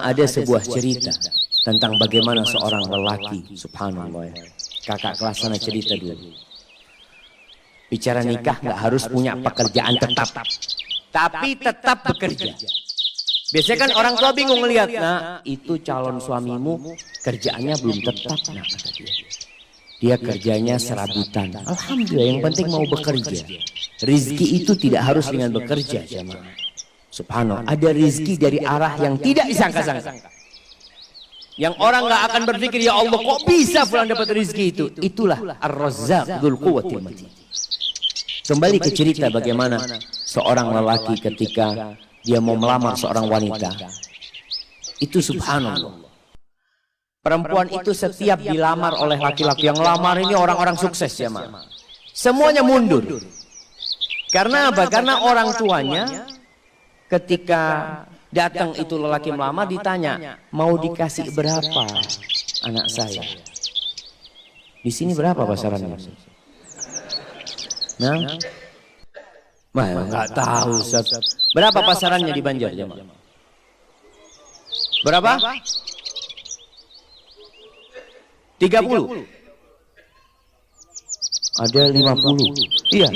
ada sebuah cerita tentang bagaimana seorang lelaki, subhanallah ya. Kakak kelas sana cerita dulu. Bicara nikah nggak harus punya pekerjaan tetap, tapi tetap bekerja. Biasanya kan orang tua bingung ngelihat, nah itu calon suamimu kerjaannya belum tetap, nah kata dia kerjanya serabutan. Alhamdulillah, yang penting mau bekerja. Rizki itu tidak harus dengan bekerja, jemaah. Subhanallah, ada rizki dari arah yang tidak disangka-sangka. Yang orang nggak akan berpikir, ya Allah kok bisa fulan dapat rizki itu. Itulah Ar-Razzaq Dzul Quwwatil Matin. Kembali ke cerita bagaimana seorang lelaki ketika dia mau melamar seorang wanita. Itu subhanallah. Perempuan itu setiap dilamar oleh laki-laki, yang lamar ini orang-orang sukses ya, Ma. Semuanya mundur. Karena apa? Karena orang tuanya ketika datang itu lelaki melamar ditanya, mau dikasih berapa anak saya? Di sini berapa pasarannya? Nah, nggak tahu. Berapa pasarannya di Banjar, jemaah? Berapa? 30. Ada 50. Iya.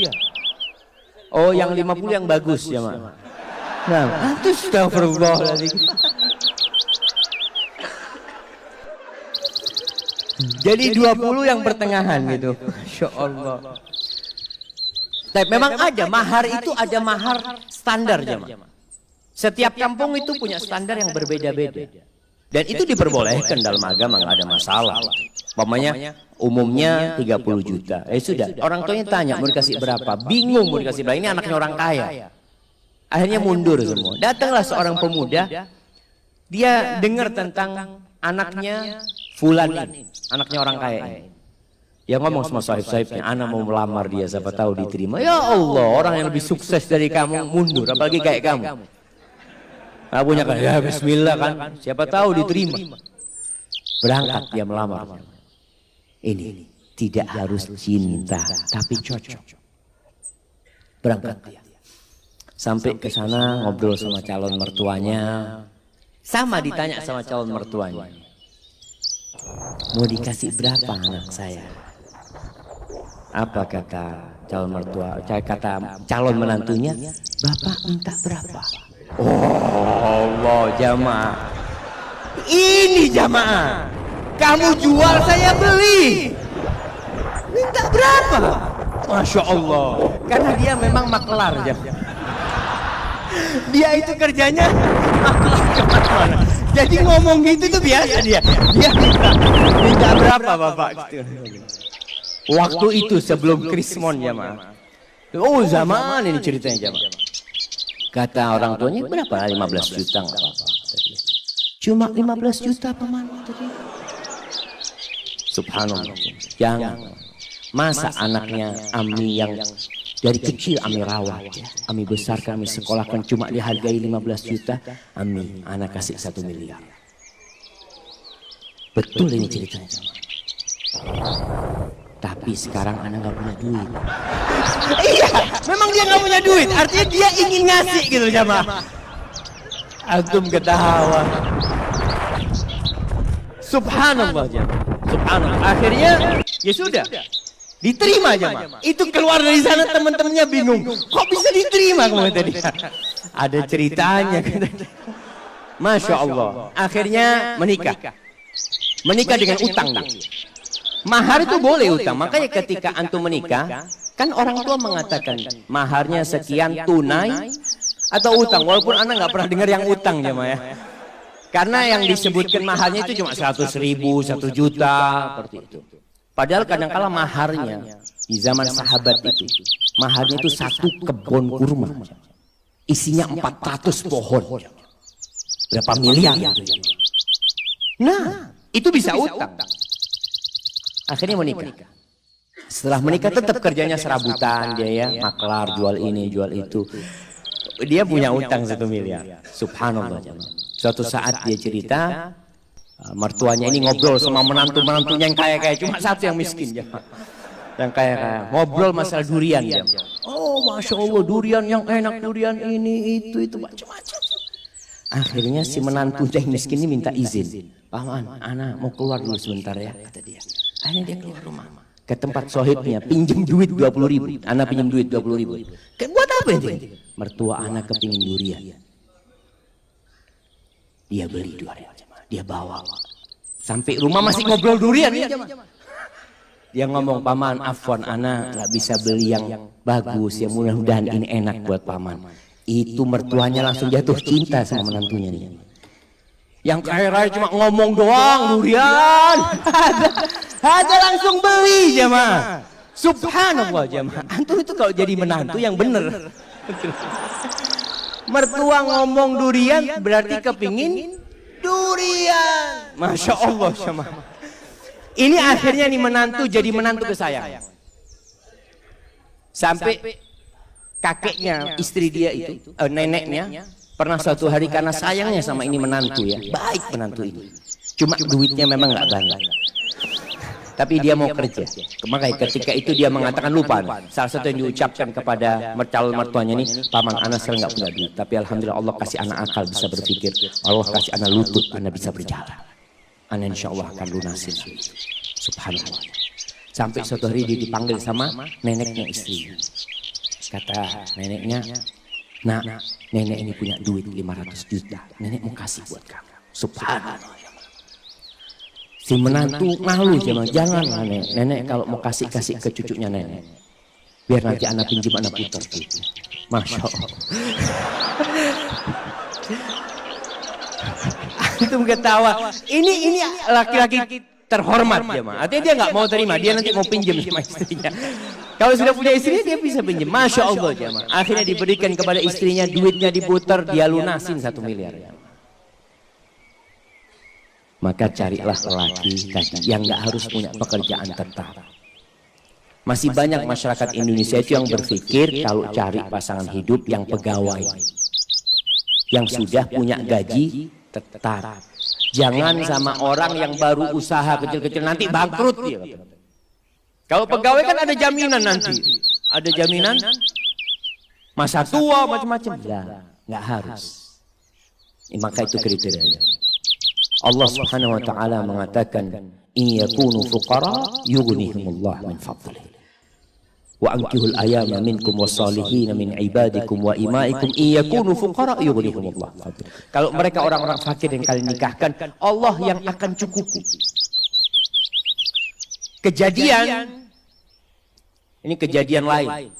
Oh, yang 50 yang bagus, jemaah. Nah, itu astagfirullahaladzim. Jadi 20 yang pertengahan gitu. Masya Allah. Tapi memang ada mahar, itu ada mahar standar, jemaah. Setiap kampung itu punya standar yang berbeda-beda. Dan itu diperbolehkan dalam agama, nggak ada masalah. Umpamanya umumnya 30 juta. Sudah, orang tuanya tanya mau dikasih berapa? Bingung mau dikasih berapa? Ini anaknya orang kaya. Akhirnya mundur semua. Datanglah seorang pemuda, dia dengar tentang anaknya fulan ini, anaknya orang kaya ini. Dia ngomong sama sahib-sahibnya, anak mau melamar dia, siapa tahu diterima. Ya Allah, orang yang lebih sukses dari kamu mundur, apalagi kayak kamu. Punya kan, ya bismillah kan, siapa tahu diterima. Berangkat dia melamar. Ini tidak harus cinta, tapi cocok. Berangkat dia. Sampai ke sana ngobrol sama calon mertuanya. Sama ditanya sama calon mertuanya. Mau dikasih berapa anak saya? Apa kata calon mertua? Kata calon menantunya, Bapak minta berapa? Oh Allah, jamaah. Ini jamaah. Kamu jual, saya beli. Minta berapa? Masya Allah. Karena dia memang maklar, jamaah. Dia itu kerjanya maklar kemana-mana. Jadi ngomong gitu tuh biasa dia. Dia minta berapa Bapak? Gitu. Waktu itu sebelum Krismon, jamaah. Oh zaman ini ceritanya, jamaah. Kata orang tuanya, berapa? 15 juta nggak apa-apa. Cuma 15 juta paman. Subhanallah. Jangan. Masa anaknya Ami yang dari kecil Ami rawat, ya. Ami besarkan, Ami sekolahkan, cuma dihargai 15 juta. Ami, anak kasih 1 miliar. Betul ini ceritanya. Tapi sekarang anak nggak punya duit. Iya, memang dia nggak punya duit. Artinya dia ingin ngasih gitu, jamaah. Antum ketawa. Subhanallah, jamaah. Subhanallah. Akhirnya ya sudah. Diterima, jamaah. Itu keluar dari sana teman-temannya bingung. Kok bisa diterima kemarin tadi? Ada ceritanya. Masya Allah. Akhirnya menikah. Menikah dengan utang. Mahar itu boleh utang. Makanya ketika antum menikah, kan orang tua mengatakan maharnya sekian tunai atau utang. Walaupun anak nggak pernah dengar yang utang, jemaah ya. Karena yang disebutkan maharnya itu cuma 100.000, 1 juta, seperti itu. Padahal kadang-kala maharnya di zaman sahabat itu, maharnya itu 1 kebun kurma, isinya 400 pohon, berapa miliar itu. Nah, itu bisa utang. Akhirnya menikah. Setelah menikah tetap kerjanya serabutan dia ya, maklar, jual ini, jual itu. Dia punya utang 1 miliar. Subhanallah. Suatu saat dia cerita, mertuanya ini ngobrol sama menantu-menantunya yang kaya-kaya, cuma satu yang miskin ya. Yang kaya-kaya. Ngobrol masalah durian ya. Oh, Masya Allah, durian yang enak, durian ini, itu macam-macam. Akhirnya si menantu yang miskin ini minta izin. Paman, anak mau keluar dulu sebentar ya, kata dia. Akhirnya dia keluar rumah. Ke tempat sohibnya, pinjam duit 20.000. Anak pinjam duit 20.000. Buat apa itu? Mertua anak kepingin durian. Dia beli durian, dia bawa. Sampai rumah masih ngobrol durian ya. Dia ngomong, paman, afwan, anak nggak bisa beli yang bagus, yang mudah-mudahan ini enak buat paman. Itu mertuanya langsung jatuh cinta sama menantunya nih. Yang kaya raya cuma ngomong doang durian. Ada langsung beli jemaah. Subhanallah jemaah. Antum itu kalau jadi menantu yang bener. Mertua ngomong durian berarti kepingin durian. Masya Allah jemaah. Ini akhirnya nih menantu jadi menantu kesayang. Sampai kakeknya istri dia itu, neneknya pernah suatu hari karena sayangnya sama ini menantu ya, baik menantu ini. Cuma duitnya memang nggak banyak. Tapi dia mau kerja. Makanya ketika itu dia mengatakan lupa. Salah satu yang diucapkan kepada calon mertuanya ini, paman anak saya nggak punya duit. Tapi alhamdulillah Allah kasih anak akal bisa berpikir. Allah kasih anak lutut, anak bisa berjalan. Anak insya Allah akan lunasin. Subhanallah. Sampai suatu hari dia dipanggil sama neneknya istri. Kata neneknya, nah nenek ini punya duit 500 juta. Nenek mau kasih buat kamu. Subhanallah. Si menantu malu jangan nenek kalau mau kasih ke cucunya nenek. Biar nanti anak pinjam anak putar. Masya Allah. Itu ketawa. Ini laki-laki terhormat jemaah. Artinya dia nggak mau terima, dia nanti mau pinjam sama istrinya. Kalau sudah punya istri dia bisa pinjam. Masya Allah jemaah. Akhirnya diberikan kepada istrinya, duitnya diputar, dia lunasin 1 miliar. Maka carilah lelaki tadi yang nggak harus punya pekerjaan tetap. Masih banyak masyarakat Indonesia itu yang berpikir kalau cari pasangan hidup yang pegawai, yang sudah punya gaji tetap. Jangan sama orang yang baru usaha kecil-kecil nanti bangkrut dia. Kalau pegawai kan ada jaminan nanti, ada jaminan masa tua macam-macam. Nggak harus. Maka itu kriterianya. Allah Subhanahu wa taala mengatakan, "In yakunu fuqara yughnihimullah min fadlihi. Wa ankihul ayama minkum wassalihin min ibadikum wa imaikum in yakunu fuqara yughnihimullah." Kalau mereka orang-orang fakir yang kalian nikahkan, Allah yang akan cukupi. Ini kejadian lain.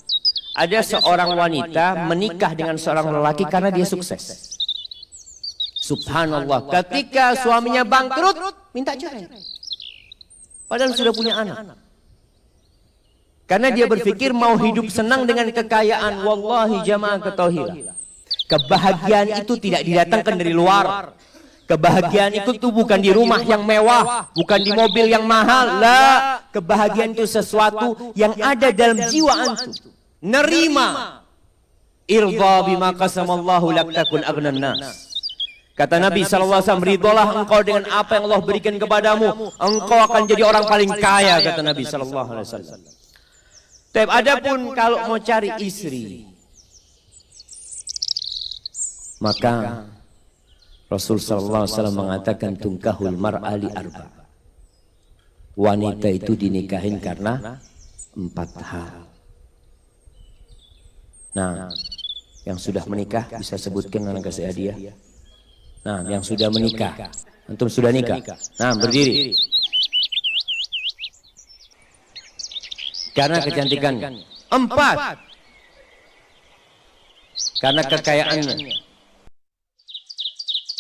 Ada seorang wanita menikah dengan seorang lelaki karena dia sukses. Subhanallah, ketika suaminya bangkrut, minta cerai. Padahal sudah punya anak. Karena dia berpikir mau hidup senang dengan kekayaan. Wallahi jamaah ketahuilah, kebahagiaan itu tidak didatangkan dari luar. Kebahagiaan itu tuh bukan di rumah yang mewah, bukan di mobil yang mahal. Lah, kebahagiaan itu sesuatu yang ada dalam jiwa antum. Nerima. Irda bima qasamallahu lak takun aghnan nas. Kata Nabi SAW, ridholah engkau dengan apa yang Allah berikan kepadamu, engkau akan jadi orang paling kaya, kata Nabi SAW. Tapi adapun kalau mau cari istri, maka Rasul SAW mengatakan, tungkahul mar'ali arba. Wanita itu dinikahin karena 4 hal. Nah, yang sudah menikah bisa sebutkan anak kasih hadiah. Nah, yang sudah menikah, antum sudah nikah. Nah, berdiri. Karena kecantikannya. 4. Karena kekayaannya.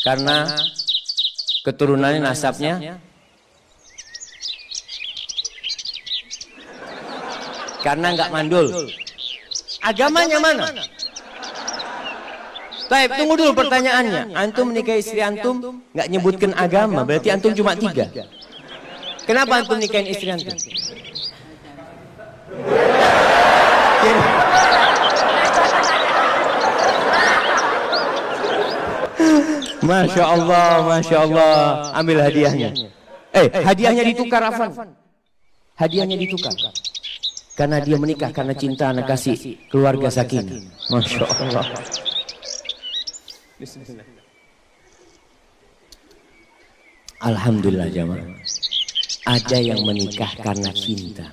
Karena keturunannya, nasabnya. Karena nggak mandul. Agamanya mana? Baik, tunggu dulu pertanyaannya. Antum menikahi istri antum nggak nyebutkan agama, berarti antum cuma 3. Kenapa antum nikahin istri antum? Masya Allah, Masya Allah. Ambil hadiahnya. Hadiahnya ditukar, Afan. Hadiahnya ditukar. Karena dia menikah karena cinta, anak kasih keluarga sakinah. Masya Allah. Bismillah. Alhamdulillah jamaah, ada yang menikah karena cinta.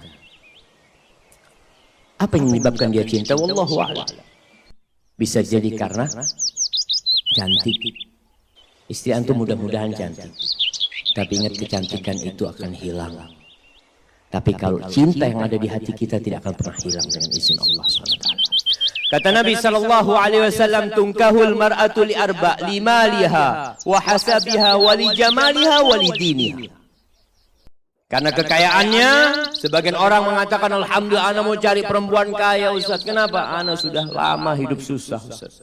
Apa yang menyebabkan dia cinta? Wallahu a'lam. Bisa jadi karena cantik. Istri antum mudah-mudahan cantik, tapi ingat kecantikan itu akan hilang. Tapi kalau cinta yang ada di hati kita tidak akan pernah hilang dengan izin Allah SWT. Kata Nabi SAW, tunkahul mar'atu li arba' limaliha wa hasabiha wa li jamaliha wa li diniha. Karena kekayaannya, sebagian orang mengatakan, alhamdulillah ana mau cari perempuan kaya Ustaz. Kenapa? Ana sudah lama hidup susah Ustaz.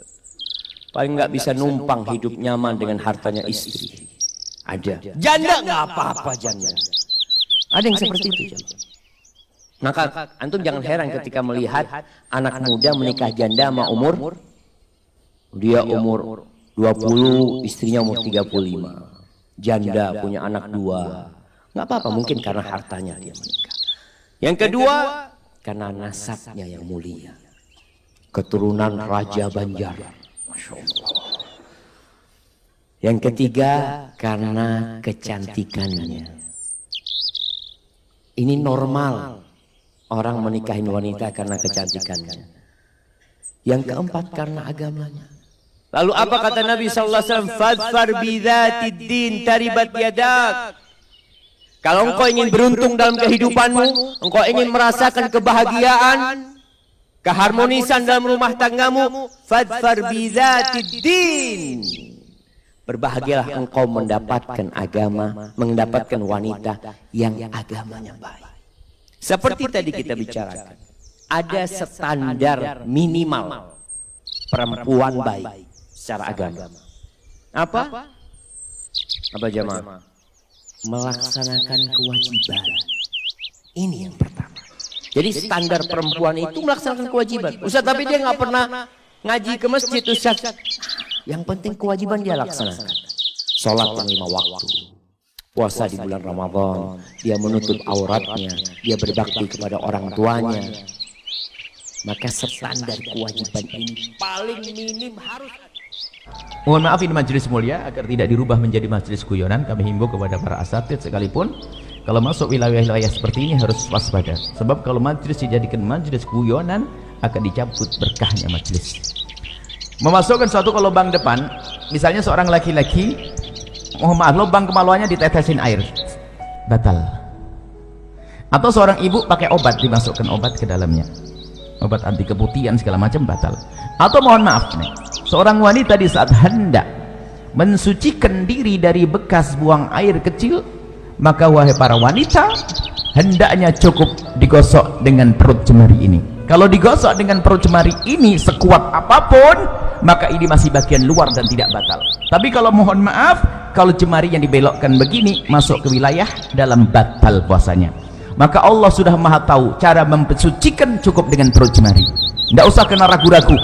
Paling nggak bisa numpang hidup nyaman dengan hartanya istri. Ada. Janda nggak apa-apa janda. Ada yang seperti itu. Maka antum jangan heran ketika melihat anak muda menikah janda sama umur, dia umur 20, istrinya umur 35. Janda punya anak 2. Nggak apa-apa, mungkin karena hartanya dia menikah. Yang kedua, karena nasabnya yang mulia. Keturunan Raja Banjar. Masya Allah. Yang ketiga, karena kecantikannya. Ini normal. Orang menikahin wanita karena kecantikannya. Yang keempat karena agamanya. Lalu apa kata Nabi SAW? Fadfar bidzatid din taribat yadak. Kalau engkau ingin beruntung dalam kehidupanmu, engkau ingin merasakan kebahagiaan, keharmonisan dalam rumah tanggamu, fadfar bidzatid din. Berbahagialah engkau mendapatkan agama, mendapatkan wanita yang agamanya baik. Seperti tadi kita bicarakan, ada standar minimal perempuan baik secara agama. Apa? Apa jamaah? Melaksanakan kewajiban. Ini yang pertama. Jadi standar perempuan itu melaksanakan kewajiban. Ustaz, tapi dia nggak pernah ngaji ke masjid Ustaz. Yang penting kewajiban dia laksanakan. Sholat yang 5 waktu. Puasa di bulan Ramadan, dia menutup auratnya, dia berbakti kepada orang tuanya. Maka standar kewajiban ini paling minim harus. Mohon maaf ini majelis mulia, agar tidak dirubah menjadi majelis guyonan, kami himbau kepada para asatidz sekalipun, kalau masuk wilayah-wilayah seperti ini harus waspada. Sebab kalau majelis dijadikan majelis guyonan, akan dicabut berkahnya majelis. Memasukkan suatu ke lubang depan, misalnya seorang laki-laki, mohon maaf, lubang kemaluannya ditetesin air, batal. Atau seorang ibu pakai obat, dimasukkan obat ke dalamnya, obat anti keputihan segala macam, batal. Atau mohon maaf nih, seorang wanita di saat hendak mensucikan diri dari bekas buang air kecil, maka wahai para wanita, hendaknya cukup digosok dengan perut jemari ini. Kalau digosok dengan perut jemari ini sekuat apapun, maka ini masih bagian luar dan tidak batal. Tapi kalau mohon maaf, kalau jemari yang dibelokkan begini masuk ke wilayah dalam, batal puasanya. Maka Allah sudah maha tahu cara memsucikan, cukup dengan perut jemari. Tidak usah kena ragu-ragu.